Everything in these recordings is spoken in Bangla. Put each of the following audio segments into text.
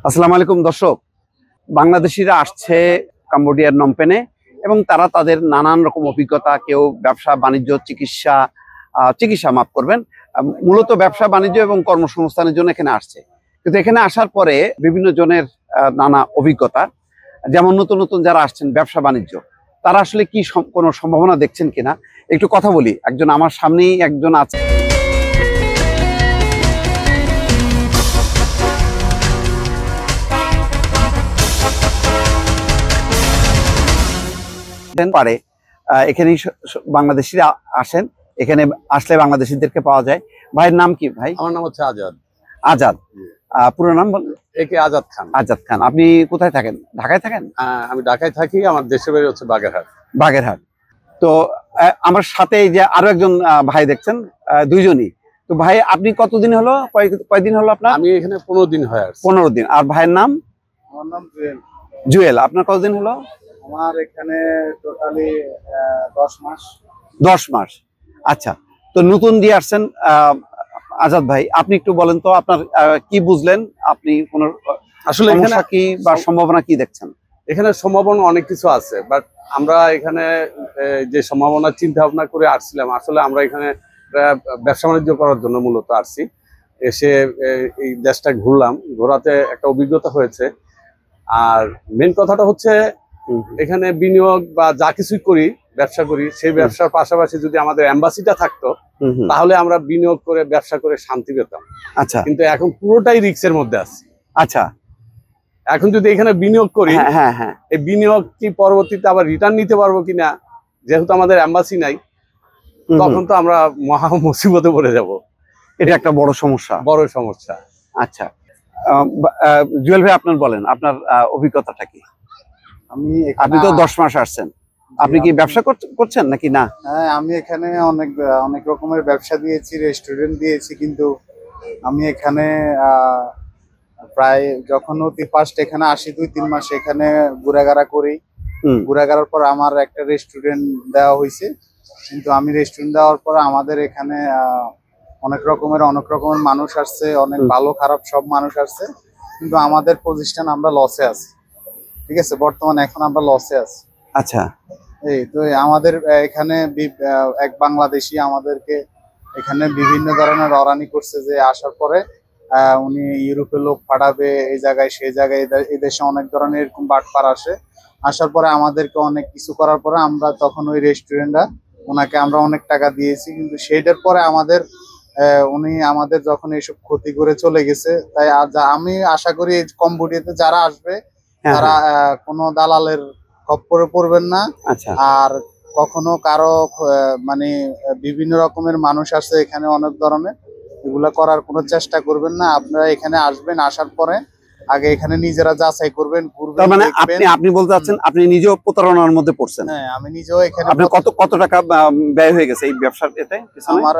আসসালামু আলাইকুম দর্শক, বাংলাদেশিরা আসছে কম্বোডিয়ার নমপেনে এবং তারা তাদের নানান রকম অভিজ্ঞতা, কেউ ব্যবসা বাণিজ্য, চিকিৎসা মাফ করবেন, মূলত ব্যবসা বাণিজ্য এবং কর্মসংস্থানের জন্য এখানে আসছে। কিন্তু এখানে আসার পরে বিভিন্ন জনের নানা অভিজ্ঞতা, যেমন নতুন নতুন যারা আসছেন ব্যবসা বাণিজ্য, তারা আসলে কি কোনো সম্ভাবনা দেখছেন কিনা একটু কথা বলি। একজন আমার সামনেই একজন আছে, পারে এখানেই বাংলাদেশিরা আসেন, এখানে আসলে বাংলাদেশিদেরকে পাওয়া যায়। ভাইয়ের নাম কি? ভাই আমার নাম হচ্ছে আজাদ। আজাদ, পুরো নাম বলেন। একে আজাদ খান। আজাদ খান, আপনি কোথায় থাকেন? ঢাকায় থাকেন? আমি ঢাকায় থাকি, আমার দেশের বাড়ি হচ্ছে বাগেরহাট। বাগেরহাট। তো আমার সাথে এই যে আরো একজন ভাই দেখছেন, দুইজনই। তো ভাই আপনি কতদিন হলো, কয়দিন হলো আপনার? আমি এখানে 15 দিন হয়ে আসছি। 15 দিন। আর ভাইয়ের নাম? আমার নাম জুয়েল। জুয়েল, আপনার কতদিন হলো? আমার এখানে টোটালি 10 মাস। 10 মাস। আচ্ছা, তো নতুন দিয়ে আসছেন আজাদ ভাই, আপনি একটু বলেন তো আপনার কি বুঝলেন, আপনি কোন আসলে সমস্যা কি বা সম্ভাবনা কি দেখছেন? এখানে সম্ভাবনা অনেক কিছু আছে, বাট আমরা এখানে যে সম্ভাবনা চিন্তা ভাবনা করে আসছিলাম, আসলে আমরা এখানে ব্যবসা বাণিজ্য করার জন্য মূলত আসছি। এসে এই দেশটা ঘুরলাম, ঘোরাতে একটা অভিজ্ঞতা হয়েছে। আর মেন কথাটা হচ্ছে এখানে বিনিয়োগ বা যা কিছুই করি, ব্যবসা করি, সেই ব্যবসার পাশাপাশি যদি আমাদের এম্বাসিটা থাকতো, তাহলে আমরা বিনিয়োগ করে ব্যবসা করে শান্তি পেতাম। আচ্ছা, কিন্তু এখন পুরোটাই রিস্কের মধ্যে আছি। আচ্ছা, এখন যদি এখানে বিনিয়োগ করি, হ্যাঁ, এই বিনিয়োগ কি পরবর্তীতে আবার রিটার্ন নিতে পারবো কিনা, যেহেতু আমাদের এম্বাসি নাই, তখন তো আমরা মহা মুসিবতে পড়ে যাব। এটা একটা বড় সমস্যা। আচ্ছা, জুয়েল ভাই আপনার বলেন, আপনার অভিজ্ঞতাটা কি? আপনি তো 10 মাস আসছেন, আপনি কি ব্যবসা করছেন নাকি না? হ্যাঁ, আমি এখানে অনেক রকমের ব্যবসা দিয়েছি, রেস্টুরেন্ট দিয়েছি, কিন্তু আমি এখানে প্রায় যখন ফার্স্ট এখানে আসি 2-3 মাস এখানে ঘোরাঘাড়া করি। ঘোরাঘাড়ার পর আমার একটা রেস্টুরেন্ট দেওয়া হয়েছে, কিন্তু আমি রেস্টুরেন্ট দেওয়ার পর আমাদের এখানে অনেক রকমের মানুষ আসছে, অনেক ভালো খারাপ সব মানুষ আসছে, কিন্তু আমাদের প্রতিষ্ঠান আমরা লসে আছি। ঠিক আছে, বর্তমানে এখন আমরা লসে আছি। আচ্ছা, এই তো আমাদের এখানে এক বাংলাদেশি আমাদেরকে এখানে বিভিন্ন ধরনের হয়রানি করছে, যে আসার পরে উনি ইউরোপের লোক পাঠাবে এই জায়গায় সেই জায়গায়, এই দেশে অনেক ধরনের এরকম বাটপার আসে। আসার পরে আমাদেরকে অনেক কিছু করার পরে আমরা তখন ওই রেস্টুরেন্টটা ওনাকে আমরা অনেক টাকা দিয়েছি, কিন্তু সেইটার পরে উনি আমাদের যখন এইসব ক্ষতি করে চলে গেছে। তাই আমি আশা করি কম্বোডিয়াতে যারা আসবে তারা কোনো দালালের খপ্পরে পড়বেন না। আচ্ছা, আর কখনো কারো মানে বিভিন্ন রকমের মানুষ আছে এখানে, অনেক ধরনের, এগুলা করার কোনো চেষ্টা করবেন না। আপনারা এখানে আসবেন, আসার পরে আগে এখানে নিজেরা যাচাই করবেন, ঘুরবেন। তার মানে আপনি বলতে চাচ্ছেন আপনি নিজেও প্রতারণার মধ্যে পড়ছেন? হ্যাঁ, আমি নিজেও এখানে। আপনার কত টাকা ব্যয় হয়ে গেছে এই ব্যবসার এতে? আমার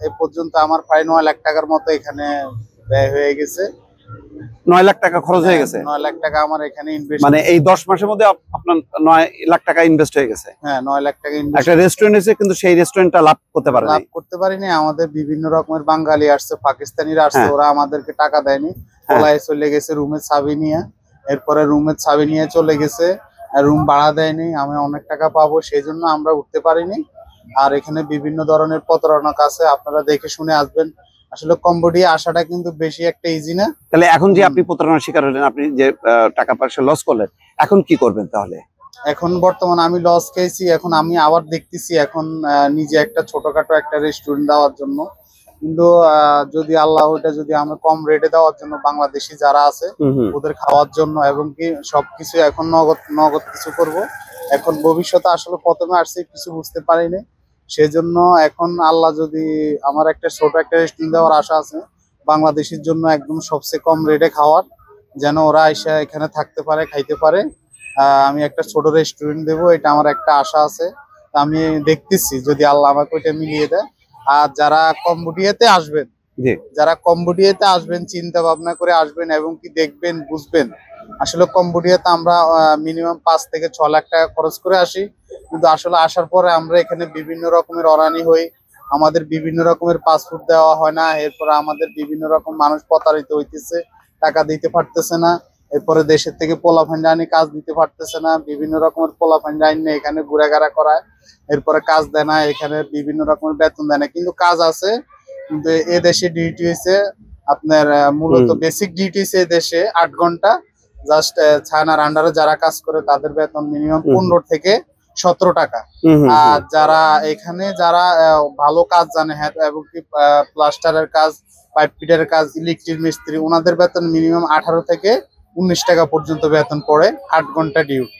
এ পর্যন্ত আমার প্রায় 9 লাখ টাকার মতো এখানে ব্যয় হয়ে গেছে। 9 লাখ টাকা খরচ হয়ে গেছে? 9 লাখ টাকা আমার এখানে ইনভেস্ট, মানে এই 10 মাসের মধ্যে আপনার 9 লাখ টাকা ইনভেস্ট হয়ে গেছে? হ্যাঁ, 9 লাখ টাকা ইনভেস্ট। একটা রেস্টুরেন্ট আছে, কিন্তু সেই রেস্টুরেন্টটা লাভ করতে পারিনি। আমাদের বিভিন্ন রকমের বাঙালি আসছে, পাকিস্তানিরা আসছে, ওরা আমাদেরকে টাকা দেয়নি, পলায় চলে গেছে রুমের চাবি নিয়ে। এরপরে রুমের চাবি নিয়ে চলে গেছে, রুম ভাড়া দেয়নি, আমি অনেক টাকা পাবো, সেই জন্য আমরা উঠতে পারিনি। আর এখানে বিভিন্ন ধরনের প্রতারণা আছে, আপনারা দেখে শুনে আসবেন। আসলে কম্বোডিয়া আসাটা কিন্তু বেশি একটা ইজি না। তাহলে এখন যে আপনি প্রতারণার শিকার হলেন, আপনি যে টাকা পয়সা লস করলেন, এখন কি করবেন তাহলে? এখন বর্তমানে আমি লস খেয়েছি, এখন আমি আবার দেখতেছি এখন নিজে একটা ছোটখাটো একটা রেস্টুরেন্ট দেওয়ার জন্য। কিন্তু যদি আল্লাহ ওইটা যদি আমরা কম রেটে দেওয়ার জন্য, বাংলাদেশি যারা আছে ওদের খাওয়ার জন্য, এবং কি সবকিছু এখন নগদ কিছু করব। এখন ভবিষ্যতে আসলে প্রথমে আসছে কিছু বুঝতে পারিনি, সেজন্য এখন আল্লাহ যদি আমার একটা ছোট একটা রেস্টুরেন্ট দেওয়ার আশা আছে বাংলাদেশের জন্য, একদম সবচেয়ে কম রেটে খাওয়ার, যেন ওরা এসে এখানে থাকতে পারে, খাইতে পারে। আমি একটা ছোট রেস্টুরেন্ট দেবো, এটা আমার একটা আশা আছে। আমি দেখতেছি যদি আল্লাহ আমাকে ওইটা মিলিয়ে দেয়। আর যারা কম্বোডিয়াতে আসবেন, চিন্তা ভাবনা করে আসবেন, এবং কি দেখবেন, বুঝবেন। আসলে কম্বোডিয়াতে আমরা মিনিমাম 5 থেকে 6 লাখ টাকা খরচ করে আসি, কিন্তু আসলে আসার পরে আমরা এখানে বিভিন্ন রকমের হয়রানি হই, আমাদের বিভিন্ন রকমের পাসপোর্ট দেওয়া হয় না, এরপর আমাদের বিভিন্ন রকম মানুষ প্রতারিত হইতেছে, টাকা দিতে পারতেছে না। এরপরে দেশের থেকে পোলাপান আনি কাজ দিতে পারতেছে না, বিভিন্ন রকমের পোলাপান আইনে এখানে ঘুরাঘাড়া করায়, এরপরে কাজ দেয় না, এখানে বিভিন্ন রকমের বেতন দেয় না, কিন্তু কাজ আছে। কিন্তু এ দেশে ডিউটি হয়েছে আপনার মূলত বেসিক ডিউটি হয়েছে দেশে 8 ঘন্টা। জাস্ট ছানার আন্ডারে যারা কাজ করে তাদের বেতন মিনিমাম 15 থেকে 17 টাকা। আর যারা এখানে যারা ভালো কাজ জানে, হ্যাঁ, এবং কি প্লাস্টারের কাজ, পাইপ ফিটারের কাজ, ইলেকট্রিক মিস্ত্রি, ওনাদের বেতন মিনিমাম 18 থেকে 19 টাকা পর্যন্ত বেতন পড়ে 8 ঘন্টা ডিউটি।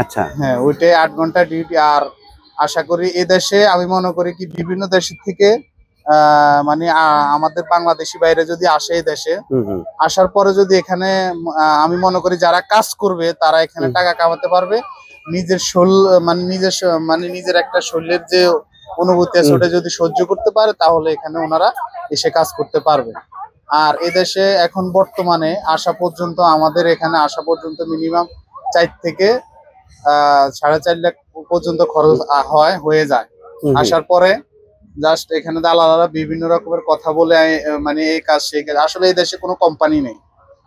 আচ্ছা, হ্যাঁ, ওইটাই 8 ঘন্টা ডিউটি। আর আশা করি এ দেশে আমি মনে করি কি বিভিন্ন দেশের থেকে মানে আমাদের বাংলাদেশি বাইরে যদি আসে এই দেশে, আসার পরে যদি এখানে আমি মনে করি যারা কাজ করবে তারা এখানে টাকা কামাতে পারবে। নিজের নিজের একটা শরীরের যে অনুভূতি আছে ওটা যদি সহ্য করতে পারে তাহলে এখানে ওনারা এসে কাজ করতে পারবে। আর এদেশে এখন বর্তমানে আমাদের এখানে আসা পর্যন্ত মিনিমাম 4 থেকে 4.5 লাখ পর্যন্ত খরচ হয়ে যায়। আসার পরে জাস্ট এখানে দালালরা বিভিন্ন রকমের কথা বলে মানে এই কাজ সেই কাজ। আসলে এই দেশে কোনো কোম্পানি নেই।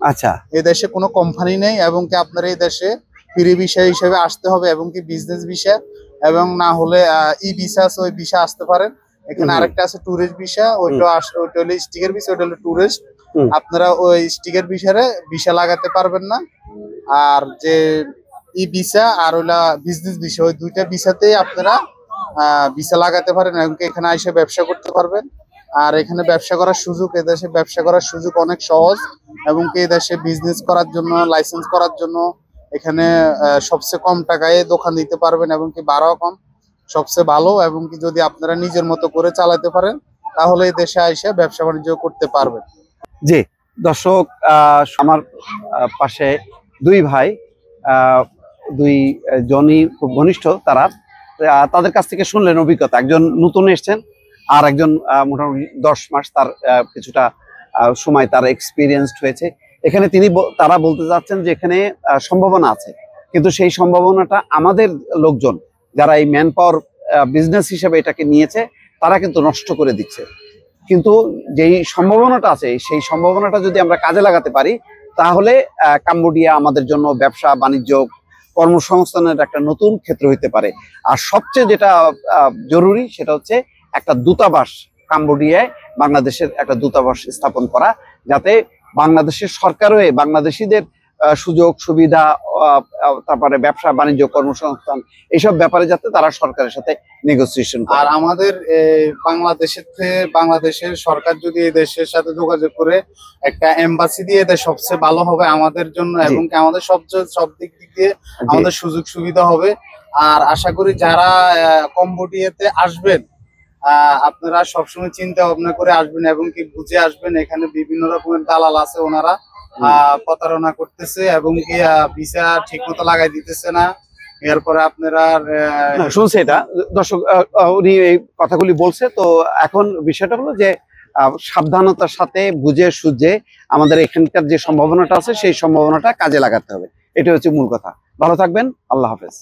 আচ্ছা, এই দেশে কোনো কোম্পানি নেই, এবং কি আপনার এই দেশে ফ্রি ভিসা হিসেবে আসতে হবে, এবং কি বিজনেস ভিসা, এবং না হলে ই ভিসা আছে, ওই ভিসা আসতে পারেন। এখানে আরেকটা আছে ট্যুরিস্ট ভিসা, ওইটা হলো স্টিকার ভিসা, ওইটা হলো ট্যুরিস্ট। আপনারা ওই স্টিকার ভিসা লাগাতে পারবেন না। আর যে ই ভিসা আর ওইলা বিজনেস ভিসা, ওই দুইটা ভিসাতেই আপনারা ভিসা লাগাতে পারেন, এবং এখানে এসে ব্যবসা করতে পারবেন। আর এখানে ব্যবসা করার সুযোগ, এদেশে ব্যবসা করার সুযোগ অনেক সহজ, এবং এই দেশে বিজনেস করার জন্য, লাইসেন্স করার জন্য এখানে সবচেয়ে কম টাকায় দোকান দিতে পারবেন, এবং কি ভাড়াও কম, সবচেয়ে ভালো। এবং কি যদি আপনারা নিজের মতো করে চালাতে পারেন তাহলে এই দেশে এসে ব্যবসা বাণিজ্য করতে পারবেন। জি দর্শক, আমার পাশে দুই ভাই, দুই জনই খুব ঘনিষ্ঠ। তাদের কাছ থেকে শুনলেন অভিজ্ঞতা। একজন নতুন এসছেন, আর একজন মোটামুটি 10 মাস তার কিছুটা সময় তার এক্সপিরিয়েন্সড হয়েছে এখানে। তারা বলতে চাচ্ছেন যে এখানে সম্ভাবনা আছে, কিন্তু সেই সম্ভাবনাটা আমাদের লোকজন যারা এই ম্যান পাওয়ার বিজনেস হিসেবে এটাকে নিয়েছে তারা কিন্তু নষ্ট করে দিচ্ছে। কিন্তু যেই সম্ভাবনাটা আছে সেই সম্ভাবনাটা যদি আমরা কাজে লাগাতে পারি তাহলে কাম্বোডিয়া আমাদের জন্য ব্যবসা বাণিজ্য কর্মসংস্থানের একটা নতুন ক্ষেত্র হইতে পারে। আর সবচেয়ে যেটা জরুরি সেটা হচ্ছে একটা দূতাবাস, কাম্বোডিয়ায় বাংলাদেশের একটা দূতাবাস স্থাপন করা, যাতে বাংলাদেশের সরকারও বাংলাদেশিদের সুযোগ সুবিধা, তারপরে ব্যবসা বাণিজ্য কর্মসংস্থান এইসব ব্যাপারে যাতে তারা সরকারের সাথে নেগোসিয়েশন। আর আমাদের বাংলাদেশের সরকার যদি এই দেশের সাথে যোগাযোগ করে একটা এম্বাসি দিয়ে দেয় সবচেয়ে ভালো হবে আমাদের জন্য, এবং আমাদের সব দিক দিয়ে আমাদের সুযোগ সুবিধা হবে। আর আশা করি যারা কম্বোডিয়াতে আসবেন আপনারা সবসময় চিন্তা ভাবনা করে আসবেন, এবং কি বুঝে আসবেন। এখানে বিভিন্ন রকমের দালাল আছে, ওনারা প্রতারণা করতেছে, এবং কি ভিসা ঠিক মতো লাগাই দিতেছে না। এরপরে আপনারা শুনছে এটা দর্শক, উনি এই কথাগুলি বলছে। তো এখন বিষয়টা হলো যে সাবধানতার সাথে বুঝে সুঝে আমাদের এখানকার যে সম্ভাবনাটা আছে সেই সম্ভাবনাটা কাজে লাগাতে হবে। এটা হচ্ছে মূল কথা। ভালো থাকবেন, আল্লাহ হাফেজ।